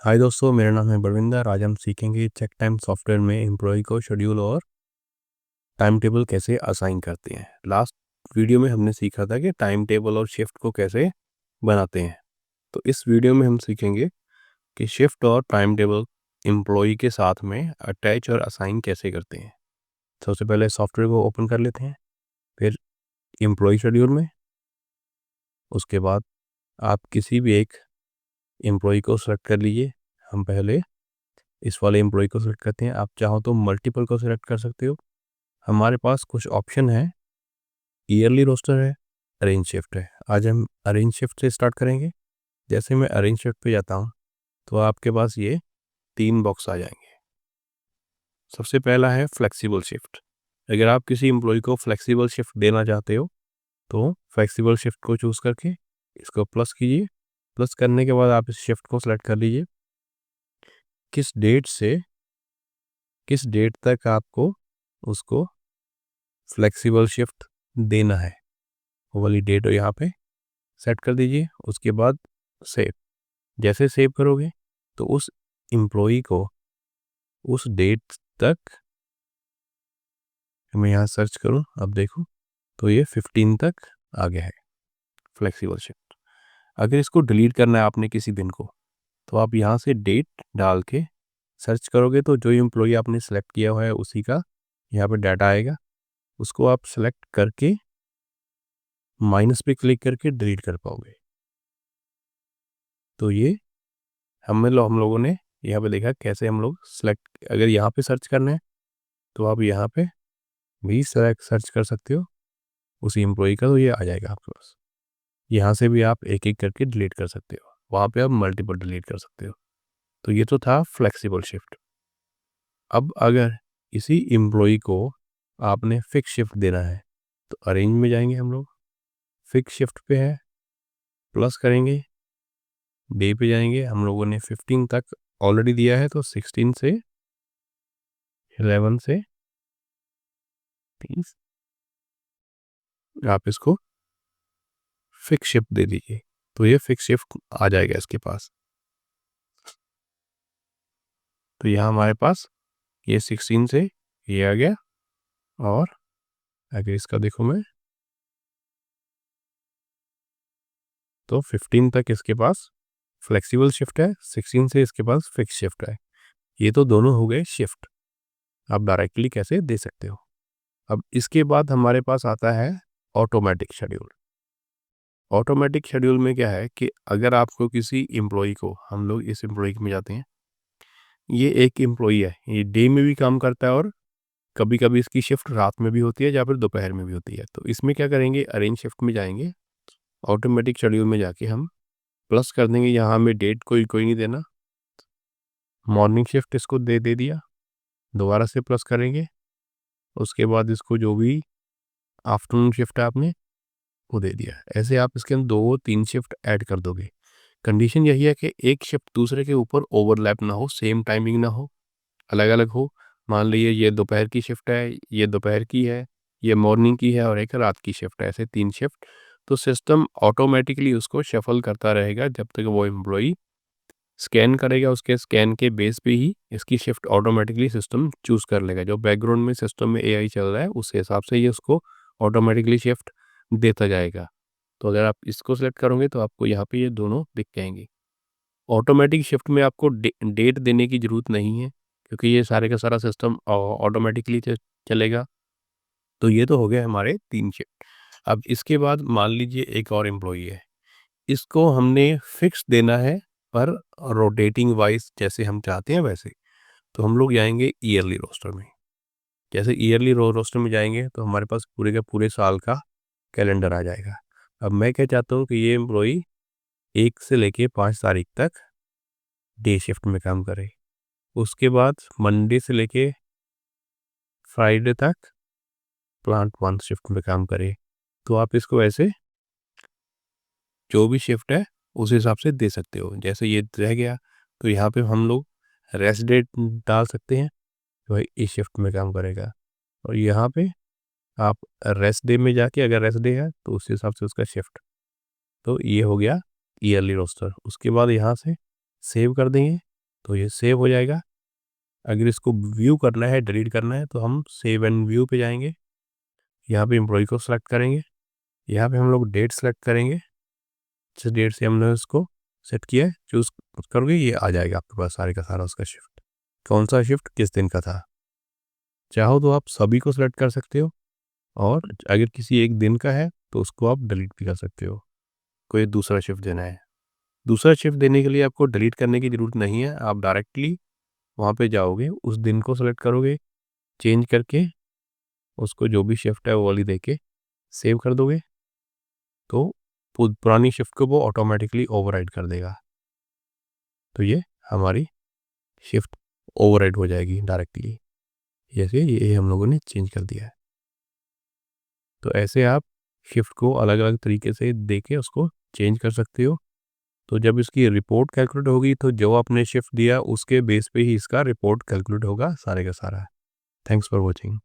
हाय दोस्तों, मेरा नाम है बलविंदर। आज हम सीखेंगे चेक टाइम सॉफ्टवेयर में एम्प्लॉय को शेड्यूल और टाइम टेबल कैसे असाइन करते हैं। लास्ट वीडियो में हमने सीखा था कि टाइम टेबल और शिफ्ट को कैसे बनाते हैं। तो इस वीडियो में हम सीखेंगे कि शिफ्ट और टाइम टेबल एम्प्लॉय के साथ में अटैच और असाइन कैसे करते हैं। सबसे पहले सॉफ्टवेयर को ओपन कर लेते हैं, फिर एम्प्लॉय शेड्यूल में। उसके बाद आप किसी भी एक एम्प्लॉय को सेलेक्ट कर लीजिए। हम पहले इस वाले एम्प्लॉय को सेलेक्ट करते हैं। आप चाहो तो मल्टीपल को सेलेक्ट कर सकते हो। हमारे पास कुछ ऑप्शन है, ईयरली रोस्टर है, अरेंज शिफ्ट है। आज हम अरेंज शिफ्ट से स्टार्ट करेंगे। जैसे मैं अरेंज शिफ्ट पे जाता हूँ तो आपके पास ये 3 बॉक्स आ जाएंगे। सबसे पहला है फ्लेक्सिबल शिफ्ट। अगर आप किसी एम्प्लॉय को फ्लेक्सिबल शिफ्ट देना चाहते हो तो फ्लेक्सिबल शिफ्ट को चूज़ करके इसको प्लस कीजिए। प्लस करने के बाद आप इस शिफ्ट को सेलेक्ट कर लीजिए। किस डेट से किस डेट तक आपको उसको फ्लेक्सिबल शिफ्ट देना है, वो वाली डेट यहाँ पे सेट कर दीजिए। उसके बाद सेव। जैसे सेव करोगे तो उस एम्प्लॉई को उस डेट तक, मैं यहाँ सर्च करूँ, अब देखो तो ये 15 तक आ गया है फ्लेक्सिबल शिफ्ट। अगर इसको डिलीट करना है आपने किसी दिन को, तो आप यहाँ से डेट डाल के सर्च करोगे तो जो एम्प्लॉई आपने सेलेक्ट किया हुआ है उसी का यहाँ पे डाटा आएगा। उसको आप सेलेक्ट करके माइनस पे क्लिक करके डिलीट कर पाओगे। तो ये हम लोगों ने यहाँ पे देखा कैसे हम लोग सेलेक्ट, अगर यहाँ पे सर्च करना है तो आप यहाँ पे भी सेलेक्ट सर्च कर सकते हो उसी एम्प्लॉई का, तो ये आ जाएगा आपके पास। यहाँ से भी आप एक एक करके डिलीट कर सकते हो, वहाँ पे आप मल्टीपल डिलीट कर सकते हो। तो ये तो था फ्लेक्सिबल शिफ्ट। अब अगर इसी एम्प्लॉई को आपने फिक्स शिफ्ट देना है तो अरेंज में जाएंगे हम लोग, फिक्स शिफ्ट पे है, प्लस करेंगे, डे पे जाएंगे। हम लोगों ने 15 तक ऑलरेडी दिया है तो 16 से 11 से 30 आप इसको फिक्स शिफ्ट दे दीजिए, तो ये फिक्स शिफ्ट आ जाएगा इसके पास। तो यहाँ हमारे पास ये 16 से ये आ गया। और अगर इसका देखो मैं तो 15 तक इसके पास फ्लेक्सिबल शिफ्ट है, 16 से इसके पास फिक्स शिफ्ट है। ये तो दोनों हो गए शिफ्ट, आप डायरेक्टली कैसे दे सकते हो। अब इसके बाद हमारे पास आता है ऑटोमेटिक शेड्यूल। ऑटोमेटिक शेड्यूल में क्या है कि अगर आपको किसी एम्प्लॉई को, हम लोग इस एम्प्लॉई में जाते हैं, ये एक एम्प्लॉई है, ये डे में भी काम करता है और कभी कभी इसकी शिफ्ट रात में भी होती है या फिर दोपहर में भी होती है। तो इसमें क्या करेंगे, अरेंज शिफ्ट में जाएंगे, ऑटोमेटिक शेड्यूल में जाके हम प्लस कर देंगे। यहाँ हमें डेट कोई नहीं देना, मॉर्निंग शिफ्ट इसको दे दिया, दोबारा से प्लस करेंगे। उसके बाद इसको जो भी आफ्टरनून शिफ्ट है आपने वो दे दिया। ऐसे आप इसके अंदर 2-3 शिफ्ट ऐड कर दोगे। कंडीशन यही है कि एक शिफ्ट दूसरे के ऊपर ओवरलैप ना हो, सेम टाइमिंग ना हो, अलग अलग हो। मान लीजिए ये दोपहर की शिफ्ट है, ये दोपहर की है, ये मॉर्निंग की है और एक रात की शिफ्ट है, ऐसे 3 शिफ्ट। तो सिस्टम ऑटोमेटिकली उसको शफल करता रहेगा जब तक वो एम्प्लॉई स्कैन करेगा। उसके स्कैन के बेस पे ही इसकी शिफ्ट ऑटोमेटिकली सिस्टम चूज़ कर लेगा। जो बैकग्राउंड में सिस्टम में एआई चल रहा है उस हिसाब से ये उसको ऑटोमेटिकली शिफ्ट देता जाएगा। तो अगर आप इसको सेलेक्ट करोगे तो आपको यहाँ पे ये दोनों दिख जाएंगे। ऑटोमेटिक शिफ्ट में आपको डेट देने की ज़रूरत नहीं है क्योंकि ये सारे का सारा सिस्टम ऑटोमेटिकली चलेगा। तो ये तो हो गया हमारे 3 शिफ्ट। अब इसके बाद मान लीजिए एक और एम्प्लॉई है, इसको हमने फिक्स देना है पर रोटेटिंग वाइज जैसे हम चाहते हैं वैसे। तो हम लोग जाएंगे ईयरली रोस्टर में। जैसे ईयरली रोस्टर में जाएंगे तो हमारे पास पूरे का पूरे साल का कैलेंडर आ जाएगा। अब मैं क्या चाहता हूँ कि ये एम्प्लॉई 1 से लेके 5 तारीख तक डे शिफ्ट में काम करे, उसके बाद मंडे से लेके फ्राइडे तक प्लांट 1 शिफ्ट में काम करे। तो आप इसको ऐसे जो भी शिफ्ट है उस हिसाब से दे सकते हो। जैसे ये रह गया तो यहाँ पे हम लोग रेस्ट डेट डाल सकते हैं, तो भाई इस शिफ्ट में काम करेगा। और यहाँ पे आप रेस्ट डे में जाके, अगर रेस्ट डे है तो उस हिसाब से उसका शिफ्ट। तो ये हो गया ईयरली रोस्टर। उसके बाद यहाँ से सेव कर देंगे। तो ये सेव हो जाएगा। अगर इसको व्यू करना है, डिलीट करना है, तो हम सेव एंड व्यू पे जाएंगे। यहाँ पे एम्प्लॉय को सेलेक्ट करेंगे, यहाँ पे हम लोग डेट सेलेक्ट करेंगे, जिस डेट से हमने उसको सेट किया है चूज करोगे, ये आ जाएगा आपके पास सारे का सारा उसका शिफ्ट, कौन सा शिफ्ट किस दिन का था। चाहो तो आप सभी को सेलेक्ट कर सकते हो, और अगर किसी एक दिन का है तो उसको आप डिलीट भी कर सकते हो। कोई दूसरा शिफ्ट देना है, दूसरा शिफ्ट देने के लिए आपको डिलीट करने की ज़रूरत नहीं है। आप डायरेक्टली वहाँ पे जाओगे, उस दिन को सेलेक्ट करोगे, चेंज करके उसको जो भी शिफ्ट है वो वाली दे के सेव कर दोगे, तो पुरानी शिफ्ट को वो ऑटोमेटिकली ओवरराइड कर देगा। तो ये हमारी शिफ्ट ओवरराइड हो जाएगी डायरेक्टली, जैसे ये हम लोगों ने चेंज कर दिया है। तो ऐसे आप शिफ्ट को अलग अलग तरीके से दे के उसको चेंज कर सकते हो। तो जब इसकी रिपोर्ट कैलकुलेट होगी, तो जो आपने शिफ्ट दिया उसके बेस पे ही इसका रिपोर्ट कैलकुलेट होगा सारे का सारा। Thanks for watching.